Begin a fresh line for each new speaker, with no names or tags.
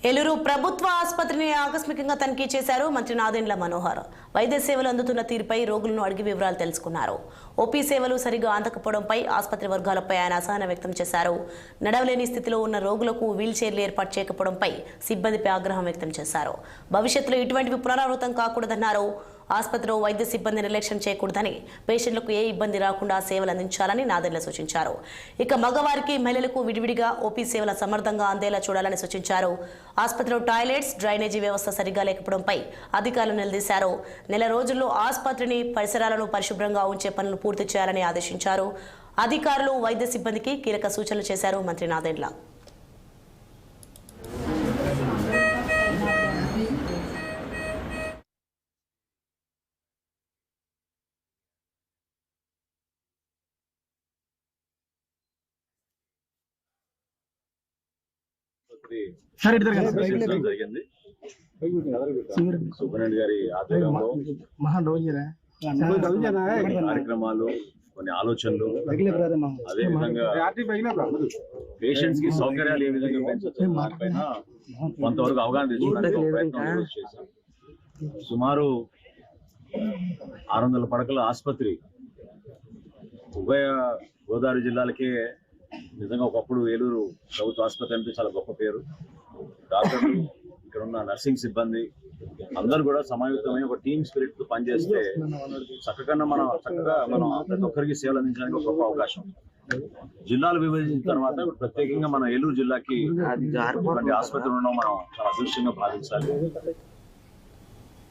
ఏలూరు ప్రభుత్వ ఆసుపత్రిని ఆకస్మికంగా తనిఖీ చేశారు మంత్రి నాదెండ్ల మనోహర్. వైద్య సేవలు అందుతున్న తీరుపై రోగులను అడిగి వివరాలు తెలుసుకున్నారు. ఓపీ సేవలు సరిగా అందకపోవడంపై ఆసుపత్రి వర్గాలపై ఆయన అసహనం వ్యక్తం చేశారు. నడవలేని స్థితిలో ఉన్న రోగులకు వీల్ చైర్లు ఏర్పాటు చేయకపోవడంపై సిబ్బందిపై ఆగ్రహం వ్యక్తం చేశారు. భవిష్యత్తులో ఇటువంటివి పునరావృతం కాకూడదన్నారు. ఆసుపత్రిలో వైద్య సిబ్బంది నిర్లక్ష్యం చేయకూడదని, పేషెంట్లకు ఏ ఇబ్బంది రాకుండా సేవలు అందించాలని నాదెండ్ల సూచించారు. ఇక మగవారికి మహిళలకు విడివిడిగా ఓపీ సేవల సమర్థంగా అందేలా చూడాలని సూచించారు. ఆసుపత్రిలో టాయిలెట్స్, డ్రైనేజీ వ్యవస్థ సరిగా లేకపోవడంపై అధికారులు నిలదీశారు. నెల రోజుల్లో ఆసుపత్రిని పరిసరాలను పరిశుభ్రంగా ఉంచే పనులు పూర్తి చేయాలని ఆదేశించారు. అధికారులు వైద్య సిబ్బందికి కీలక సూచనలు చేశారు మంత్రి నాదెండ్ల.
జరిగింది. సూపరింటెండెంట్ గారి ఆధ్వర్యంలో కార్యక్రమాలు, కొన్ని ఆలోచనలు, అదే విధంగా పేషెంట్స్ కి సౌకర్యాలు ఏ విధంగా పెంచవచ్చు దానిపైన కొంతవరకు అవగాహన తెచ్చుకోవడానికి ఒక ప్రయత్నం చేశాం. సుమారు 600 పడకల ఆసుపత్రి ఉభయ గోదావరి జిల్లాలకే నిజంగా ఒకప్పుడు ఏలూరు ప్రభుత్వ ఆసుపత్రి అంటే చాలా గొప్ప పేరు. డాక్టర్లు, ఇక్కడ ఉన్న నర్సింగ్ సిబ్బంది అందరూ కూడా సమాయుక్తమై ఒక టీమ్ స్పిరిట్ తో పనిచేస్తే చక్కగా మనం ప్రతి ఒక్కరికి సేవలు అందించడానికి ఒక గొప్ప అవకాశం. జిల్లాలు విభజించిన తర్వాత ప్రత్యేకంగా మన ఏలూరు జిల్లాకి ఆసుపత్రి ఉండడం మనం చాలా అదృష్టంగా భావించాలి.